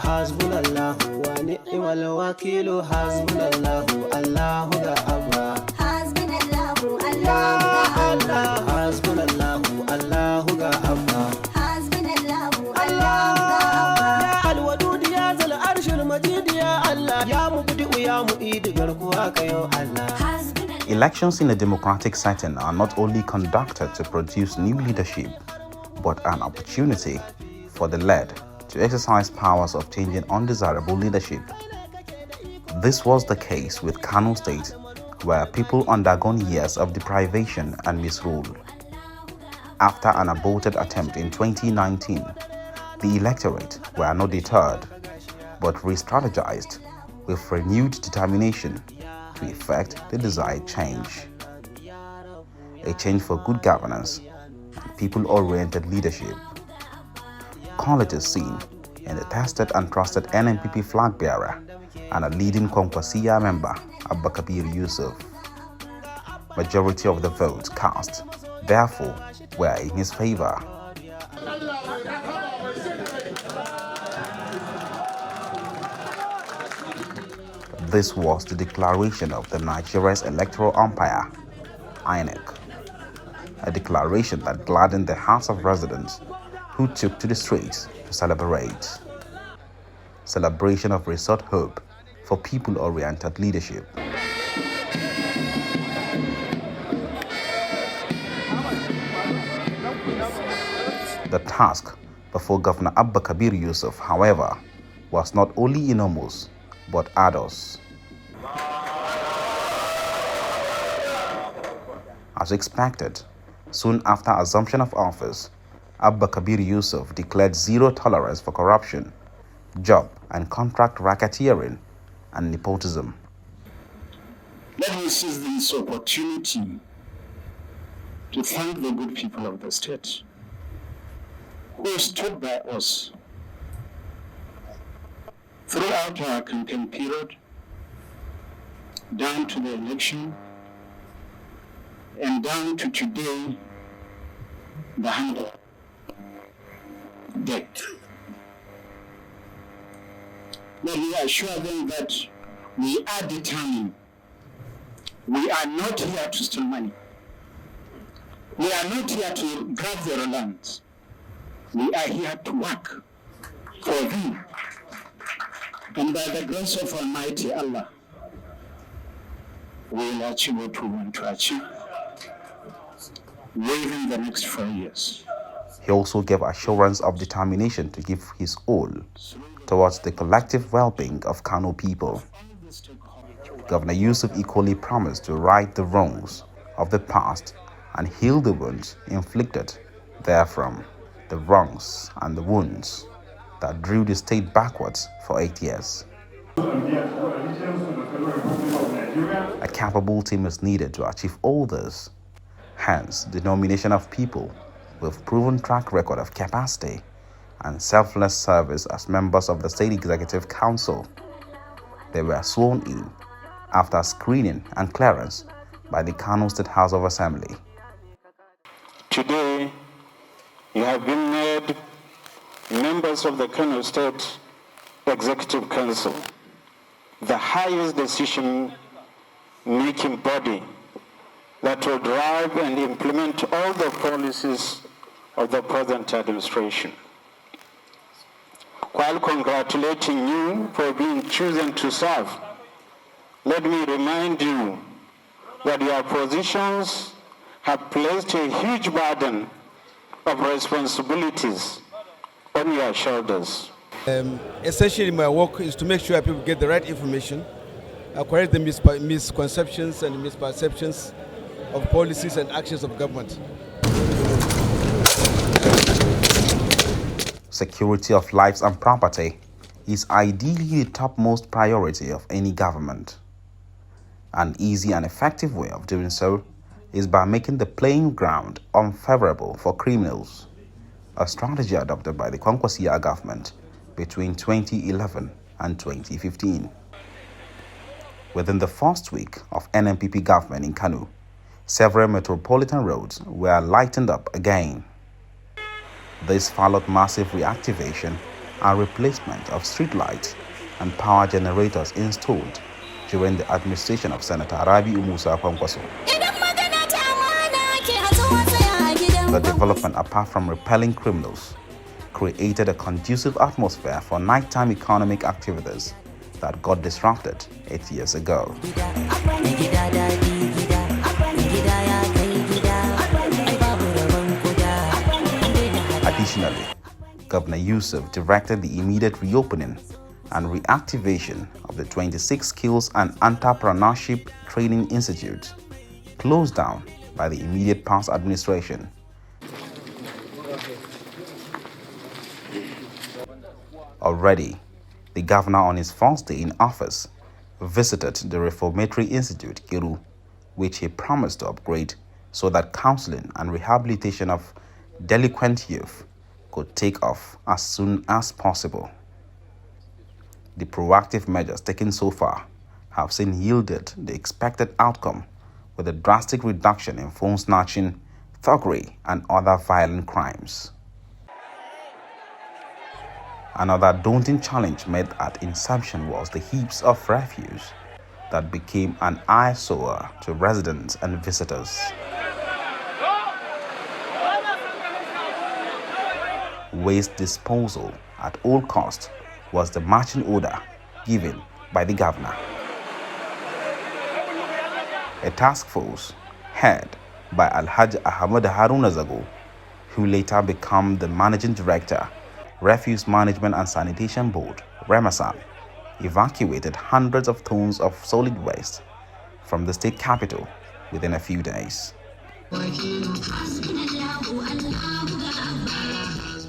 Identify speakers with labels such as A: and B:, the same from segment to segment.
A: hasbunallahu wa ni'mal wakil hasbunallahu Allahu ga Abba hasbunallahu Allahu ga Abba hasbunallahu Allahu ga Abba hasbunallahu Allahu ga Abba alwadud ya zal arshil majid ya Allah ya mubdi ya mu'id garkuwa kayo Allah.
B: Elections in a democratic setting are not only conducted to produce new leadership, but an opportunity for the led to exercise powers of changing undesirable leadership. This was the case with Kano State, where people undergone years of deprivation and misrule. After an aborted attempt in 2019, the electorate were not deterred, but re-strategized with renewed determination to effect the desired change. A change for good governance and people-oriented leadership. Collates seen in the tested and trusted NNPP flag bearer and a leading Conquasia member, Abba Kabir Yusuf. Majority of the votes cast, therefore, were in his favor. This was the declaration of the Nigeria's electoral umpire, INEC, a declaration that gladdened the hearts of residents who took to the streets to celebrate. Celebration of restored hope for people-oriented leadership. The task before Governor Abba Kabir Yusuf, however, was not only enormous, but arduous. As expected, soon after assumption of office, Abba Kabir Yusuf declared zero tolerance for corruption, job and contract racketeering, and nepotism.
C: Let me seize this opportunity to thank the good people of the state who stood by us throughout our campaign period, down to the election, and down to today, the 100th day. Let me assure them that we are determined. We are not here to steal money. We are not here to grab their lands. We are here to work for them. And by the grace of Almighty Allah, we will achieve what we want to achieve within the next 4 years.
B: He also gave assurance of determination to give his all towards the collective well-being of Kano people. Governor Yusuf equally promised to right the wrongs of the past and heal the wounds inflicted therefrom, the wrongs and the wounds that drew the state backwards for 8 years. A capable team is needed to achieve all this, hence the nomination of people with proven track record of capacity and selfless service as members of the State Executive Council. They were sworn in after screening and clearance by the Kano State House of Assembly.
C: Today, you have been made members of the Kano State Executive Council, the highest decision-making body that will drive and implement all the policies of the present administration. While congratulating you for being chosen to serve, let me remind you that your positions have placed a huge burden of responsibilities on your shoulders.
D: Essentially, my work is to make sure people get the right information, correct the misconceptions and misperceptions of policies and actions of government.
B: Security of lives and property is ideally the topmost priority of any government. An easy and effective way of doing so is by making the playing ground unfavorable for criminals, a strategy adopted by the Conquasia government between 2011 and 2015. Within the first week of NNPP government in Kano, several metropolitan roads were lightened up again. This followed massive reactivation and replacement of streetlights and power generators installed during the administration of Senator Rabi'u Musa Kwankwaso. The development, apart from repelling criminals, created a conducive atmosphere for nighttime economic activities that got disrupted 8 years ago. Additionally, Governor Yusuf directed the immediate reopening and reactivation of the 26 Skills and Entrepreneurship Training Institute, closed down by the immediate past administration. Already, the governor on his first day in office visited the Reformatory Institute, Kiru, which he promised to upgrade so that counseling and rehabilitation of delinquent youth could take off as soon as possible. The proactive measures taken so far have seen yielded the expected outcome, with a drastic reduction in phone snatching, thuggery, and other violent crimes. Another daunting challenge met at inception was the heaps of refuse that became an eyesore to residents and visitors. Waste disposal at all costs was the marching order given by the governor. A task force headed by Alhaji Ahmad Haruna Zago, who later became the managing director, Refuse Management and Sanitation Board, REMASAN, evacuated hundreds of tons of solid waste from the state capital within a few days.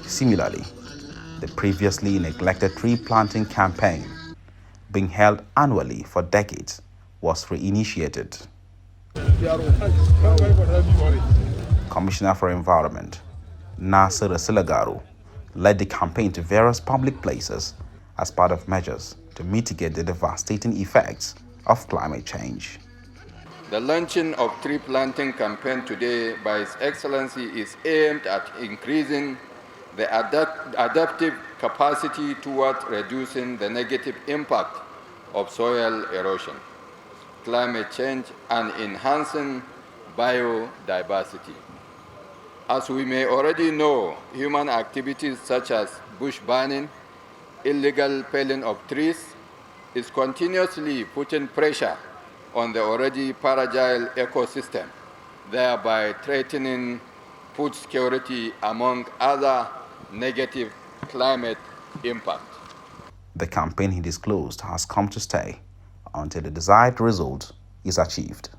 B: Similarly, the previously neglected tree planting campaign, being held annually for decades, was reinitiated. Commissioner for Environment, Nasir Silagaru, led the campaign to various public places as part of measures to mitigate the devastating effects of climate change.
E: The launching of tree planting campaign today by His Excellency is aimed at increasing the adaptive capacity toward reducing the negative impact of soil erosion, climate change, and enhancing biodiversity. As we may already know, human activities such as bush burning, illegal felling of trees, is continuously putting pressure on the already fragile ecosystem, thereby threatening food security among other negative climate impacts.
B: The campaign, he disclosed, has come to stay until the desired result is achieved.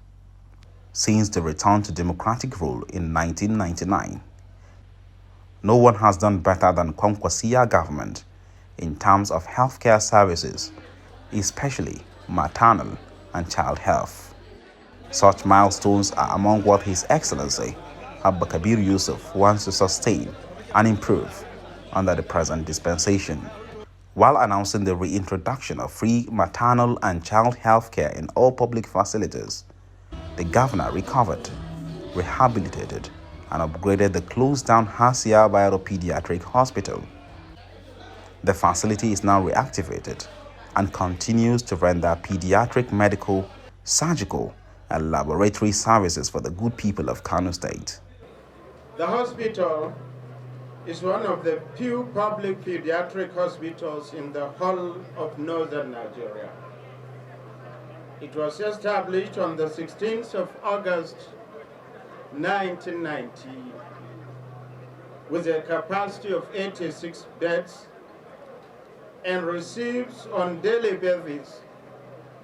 B: Since the return to democratic rule in 1999, no one has done better than Kwankwasiya government in terms of healthcare services, especially maternal and child health. Such milestones are among what His Excellency Abba Yusuf wants to sustain and improve under the present dispensation. While announcing the reintroduction of free maternal and child health care in all public facilities, the governor recovered, rehabilitated, and upgraded the closed-down Hasia Pediatric Hospital. The facility is now reactivated and continues to render pediatric medical, surgical, and laboratory services for the good people of Kano State.
F: The hospital is one of the few public pediatric hospitals in the whole of northern Nigeria. It was established on the 16th of August 1990 with a capacity of 86 beds and receives on daily basis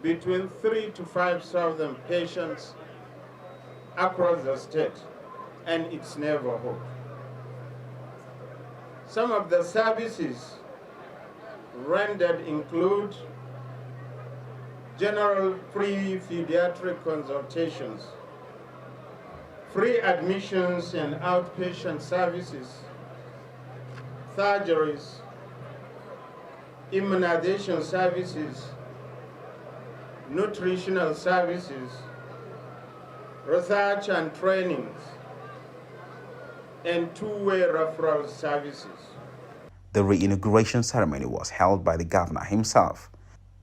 F: between 3,000 to 5,000 patients across the state and its neighborhood. Some of the services rendered include general free pediatric consultations, free admissions and outpatient services, surgeries, immunization services, nutritional services, research and trainings, and two-way referral services.
B: The re-inauguration ceremony was held by the governor himself,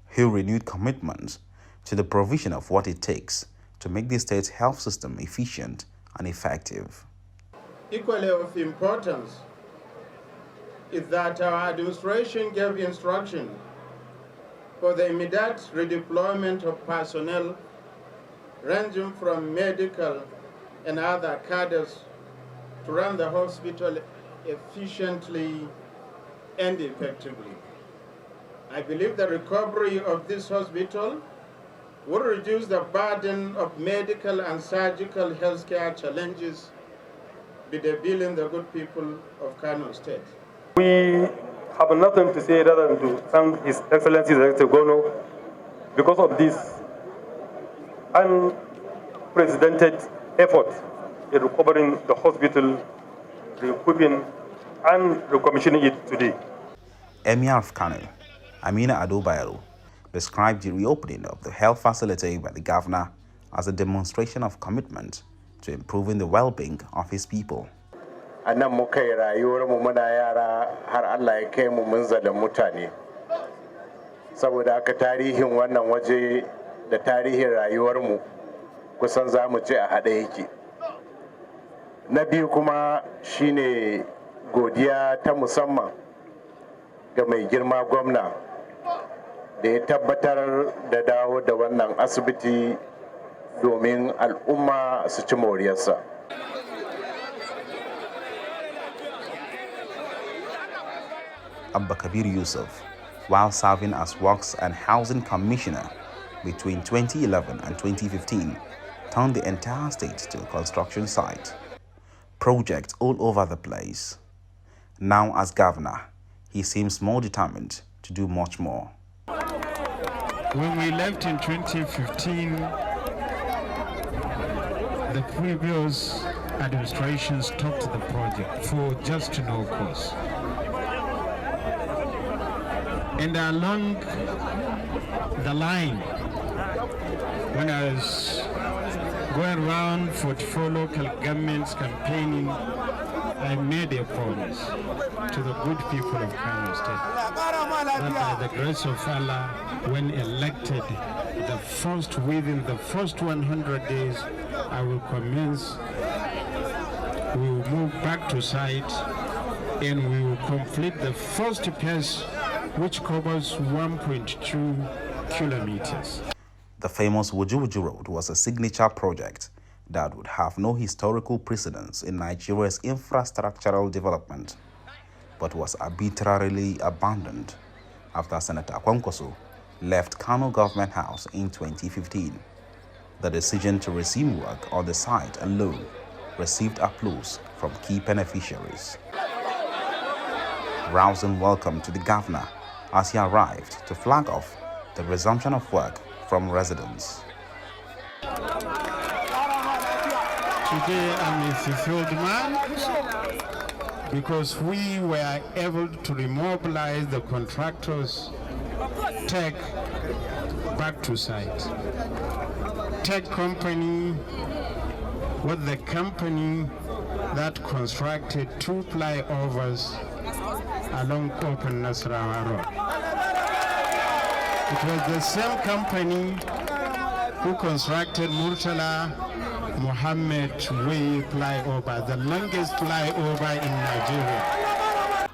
B: who renewed commitments to the provision of what it takes to make the state's health system efficient and effective.
F: Equally of importance is that our administration gave instruction for the immediate redeployment of personnel ranging from medical and other cadres to run the hospital efficiently and effectively. I believe the recovery of this hospital will reduce the burden of medical and surgical healthcare challenges bedeviling the good people of Kano State.
G: We have nothing to say other than to thank His Excellency the Governor because of this unprecedented effort in recovering the hospital, re-equipping and recommissioning it today.
B: Emir of Kano, Amina Ado Bayero, described the reopening of the health facility by the governor as a demonstration of commitment to improving the well-being of his people.
H: A nan muka yi rayuwarmu muna yara har Allah ya kai mu mun zada mutane. Saboda haka tarihin wannan waje da tarihin rayuwarmu kusan za mu ce a haɗe yake. Na biyu kuma shine godiya ta musamman ga mai girma gwamna da ya tabbatar da dawo da wannan asibiti domin al'umma su ci moriyarsa.
B: Kabir Yusuf, while serving as Works and Housing Commissioner between 2011 and 2015, turned the entire state to a construction site. Projects all over the place. Now as governor, he seems more determined to do much more.
I: When we left in 2015, the previous administration stopped the project for just no cause. And along the line, when I was going around 44 local governments campaigning, I made a promise to the good people of Kano State that by the grace of Allah, when elected, within the first 100 days, I will commence, we will move back to site, and we will complete the first phase, which covers 1.2 kilometers.
B: The famous Wuju Road was a signature project that would have no historical precedence in Nigeria's infrastructural development, but was arbitrarily abandoned after Senator Kwankwaso left Kano Government House in 2015. The decision to resume work on the site alone received applause from key beneficiaries. Rousing welcome to the governor as he arrived to flag off the resumption of work from residents.
I: Today I'm a fulfilled man because we were able to remobilize the contractors, take back to site. Tech company was the company that constructed 2 flyovers along Open Nasarawa Road. It was the same company who constructed Murtala Mohammed Way flyover, the longest flyover in Nigeria.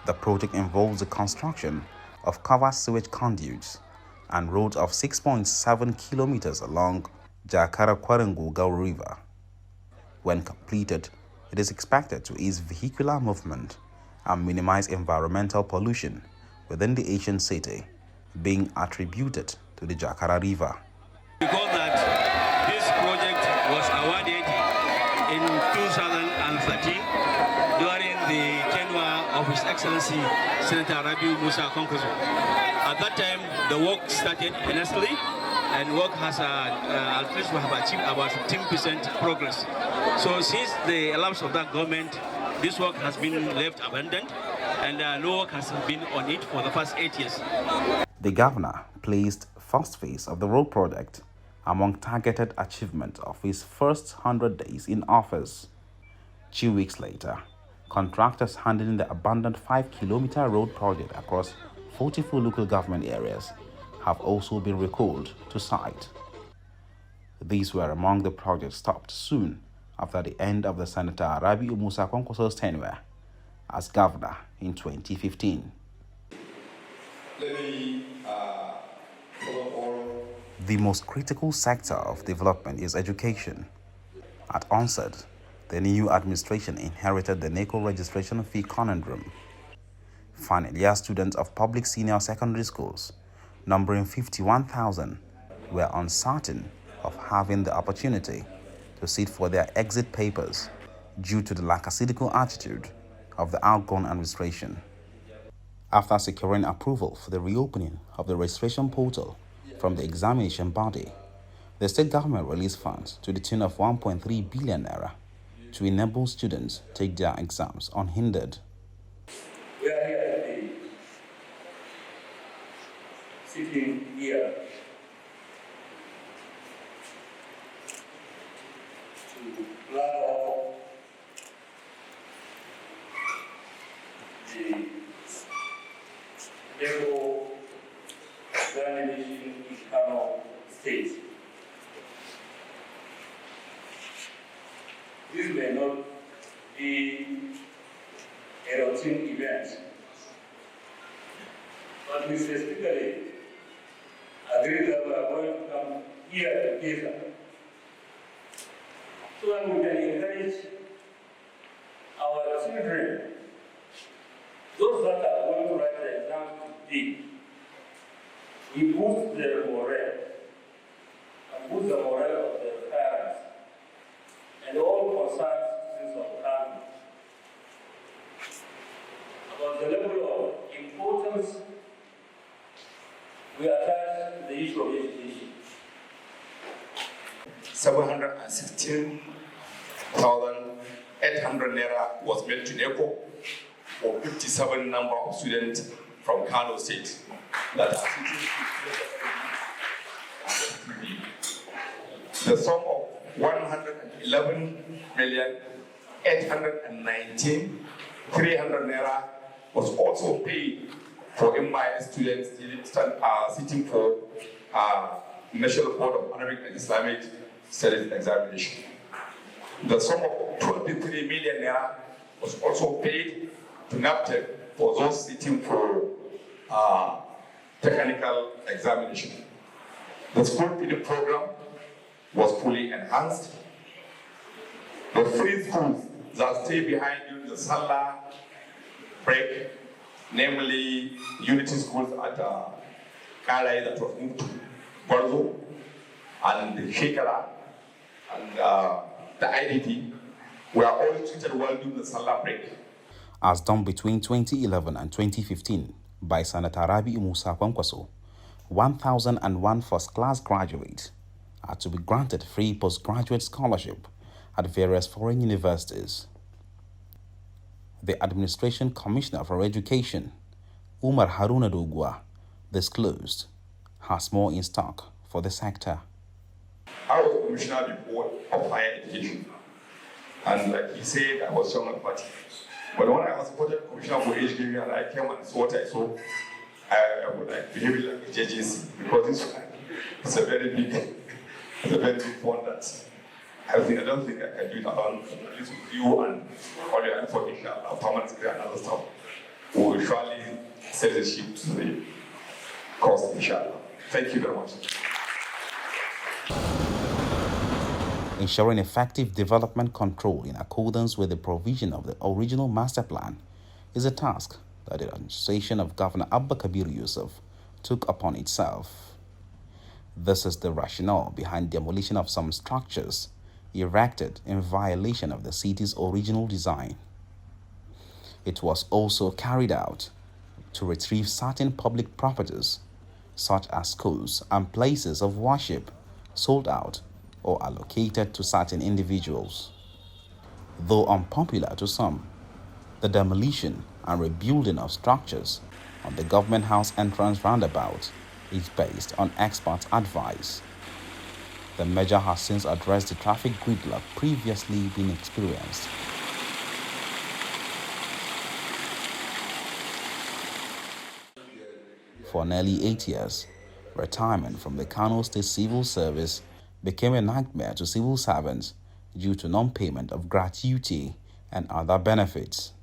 B: The project involves the construction of covered sewage conduits and roads of 6.7 kilometers along Jakara-Kwarengu River. When completed, it is expected to ease vehicular movement and minimize environmental pollution within the ancient city, being attributed to the Jakara River.
J: Because that this project was awarded in 2013 during the tenure of His Excellency Senator Rabiu Musa Kwankwaso. At that time, the work started earnestly, and work has at least we have achieved about 15% progress. So since the elapse of that government, this work has been left abandoned, and no work has been on it for the past 8 years.
B: The governor placed first phase of the road project among targeted achievement of his first 100 days in office. 2 weeks later, contractors handling the abandoned 5-kilometer road project across 44 local government areas have also been recalled to site. These were among the projects stopped soon after the end of the Senator Rabiu Musa Kwankwaso's tenure as governor in 2015. The most critical sector of development is education. At onset, the new administration inherited the NACO registration fee conundrum. Final year students of public senior secondary schools, numbering 51,000, were uncertain of having the opportunity to sit for their exit papers due to the lackadaisical attitude of the outgone administration. After securing approval for the reopening of the registration portal from the examination body, the state government released funds to the tune of 1.3 billion naira to enable students take their exams unhindered.
K: We are here today, sitting here to plan off the level examination in Kano State. This may not be a routine event, but we specifically agreed that we are going to come here together so that we can encourage our children, those that are going to write the exam today. We boost their morale and boost the morale of their parents and all concerned citizens of the country about the level of importance we attach to the issue of education.
L: 716,800 naira was made to NECO for 57 number of students from Kano State that are sitting. The sum of 111,819,300 naira was also paid for MIS students sitting for National Board of Arabic and Islamic Studies examination. The sum of 23 million naira was also paid to NAPTEP for those sitting for technical examination. The school feeding program was fully enhanced. The free schools that stay behind during the Salah break, namely unity schools at Kalai that was moved to Barzo, and the Shekara, and the IDP, were all treated well during the Salah break.
B: As done between 2011 and 2015 by Senator Rabiu Musa Kwankwaso, 1,001 first-class graduates are to be granted free postgraduate scholarship at various foreign universities. The Administration Commissioner for Education, Umar Haruna Dogwa, disclosed has more in stock for the sector.
L: I was Commissioner before of Higher Education, and like he said, I was chairman of the party. But when I was appointed Commissioner for Education and I came and saw what I saw, I would like behave like a JJC, because it's a very big fund that I don't think I can do it alone. At least with you and all your effort, inshallah, permanent secretary and other stuff, we will surely set the ship to the cost, inshallah. Thank you very much.
B: Ensuring effective development control in accordance with the provision of the original master plan is a task that the administration of Governor Abba Yusuf took upon itself. This is the rationale behind demolition of some structures erected in violation of the city's original design. It was also carried out to retrieve certain public properties, such as schools and places of worship, sold out or allocated to certain individuals. Though unpopular to some, the demolition and rebuilding of structures on the Government House entrance roundabout is based on expert advice. The measure has since addressed the traffic gridlock previously been experienced. For nearly 8 years, retirement from the Kano State civil service became a nightmare to civil servants due to non-payment of gratuity and other benefits.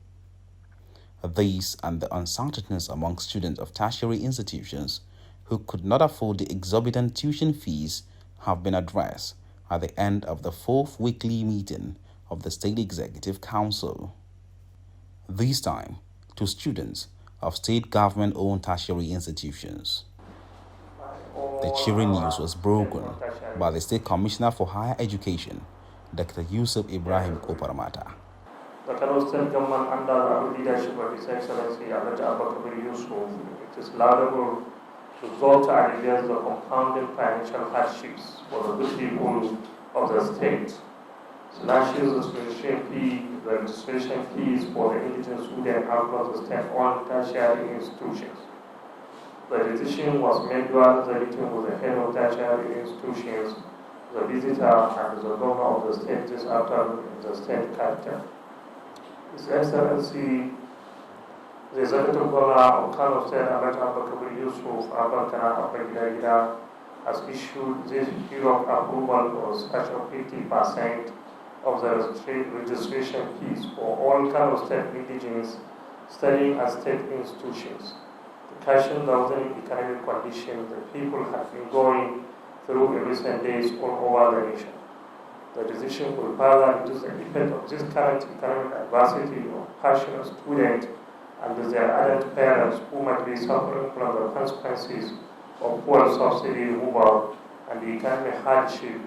B: These and the uncertainties among students of tertiary institutions who could not afford the exorbitant tuition fees have been addressed at the end of the 4th weekly meeting of the State Executive Council. This time, to students of state government-owned tertiary institutions. The cheering news was broken by the State Commissioner for Higher Education, Dr. Yusuf Ibrahim Koparamata.
K: The Kano State government, under the leadership of His Excellency Kabir Yusuf, it is laudable to resolve to alleviate the compounding financial hardships for the good people of the state. Slashes the registration fees for the indigenous students across the state-owned tertiary institutions. The decision was made during the meeting with the head of tertiary institutions, the visitor, and the governor of the state this afternoon in the state capital. His Excellency, the Executive Governor of Kano State, Kabir Yusuf, Abba has issued this period of approval for special 50% of the registration fees for all Kano State indigenes studying at state institutions. To cushion the economic conditions the people have been going through in recent days all over the nation. The decision will further reduce the effect of this current economic adversity on passionate students and their adult parents who might be suffering from the consequences of fuel subsidy removal and the economic hardship,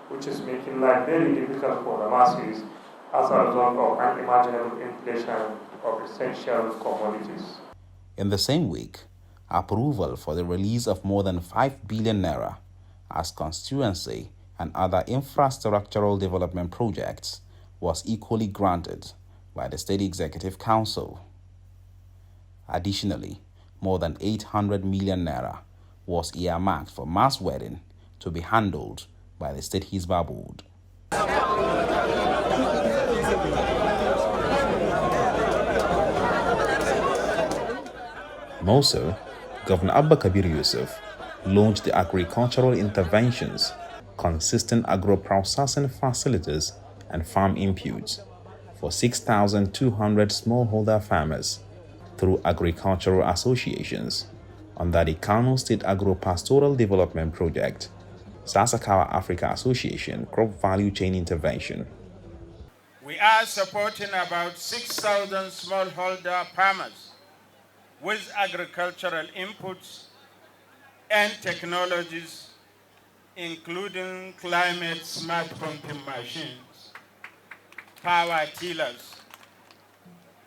K: which is making life very difficult for the masses as a result of unimaginable inflation of essential commodities.
B: In the same week, approval for the release of more than 5 billion naira as constituency and other infrastructural development projects was equally granted by the State Executive Council. Additionally, more than 800 million naira was earmarked for mass wedding to be handled by the State Hisbah Board. More so, Governor Abba Yusuf launched the agricultural interventions consisting agro-processing facilities and farm inputs for 6,200 smallholder farmers through agricultural associations under the Kano State Agro-Pastoral Development Project, Sasakawa Africa Association Crop Value Chain Intervention.
F: We are supporting about 6,000 smallholder farmers with agricultural inputs and technologies including climate smart pumping machines, power tillers,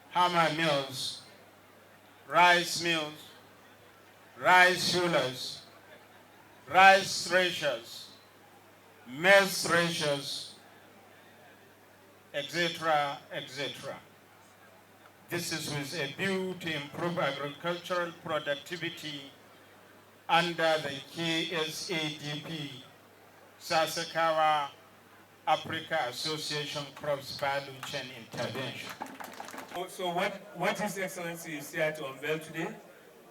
F: hammer mills, rice mills, rice hullers, rice threshers, maize threshers, etc., etc. This is with a view to improve agricultural productivity under the KSADP, Sasakawa Africa Association Crops Value Chain Intervention.
K: So what His Excellency is here to unveil today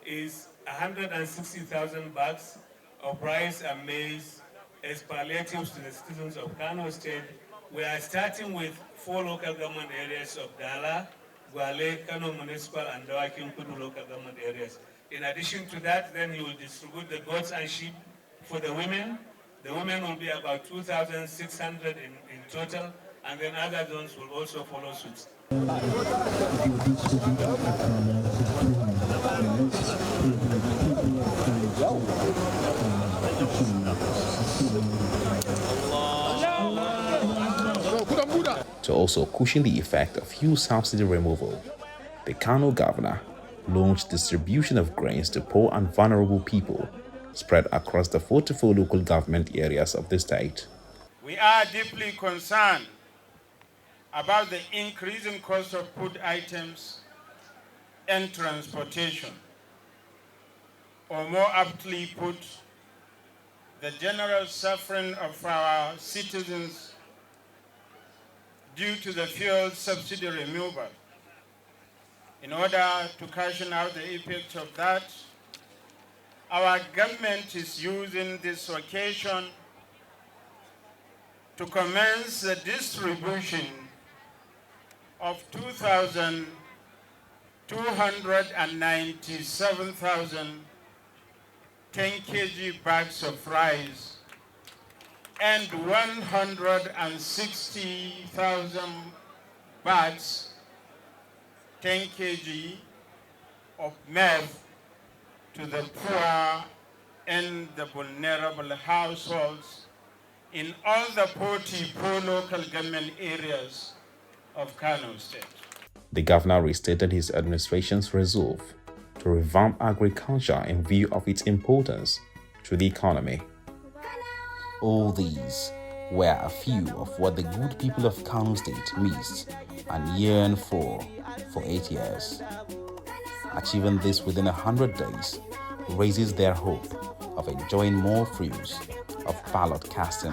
K: is 160,000 bags of rice and maize as palliatives to the citizens of Kano State. We are starting with 4 local government areas of Dala, Gwale, Kano Municipal, and Dawakin Kudu local government areas. In addition to that, then he will distribute the goats and sheep for the women. The women will be about 2,600 in total, and then other zones will also follow suit.
B: To also cushion the effect of fuel subsidy removal, the Kano governor launched distribution of grains to poor and vulnerable people spread across the 44 local government areas of the state.
F: We are deeply concerned about the increasing cost of food items and transportation, or more aptly put, the general suffering of our citizens due to the fuel subsidy removal. In order to cushion out the effects of that, our government is using this occasion to commence the distribution of 297,000 10 kg bags of rice and 160,000 bags 10 kg of meth to the poor and the vulnerable households in all the 44 local government areas of Kano State.
B: The governor restated his administration's resolve to revamp agriculture in view of its importance to the economy. All these were a few of what the good people of Kano State missed and yearned for 8 years. Achieving this within 100 days raises their hope of enjoying more fruits of ballot casting.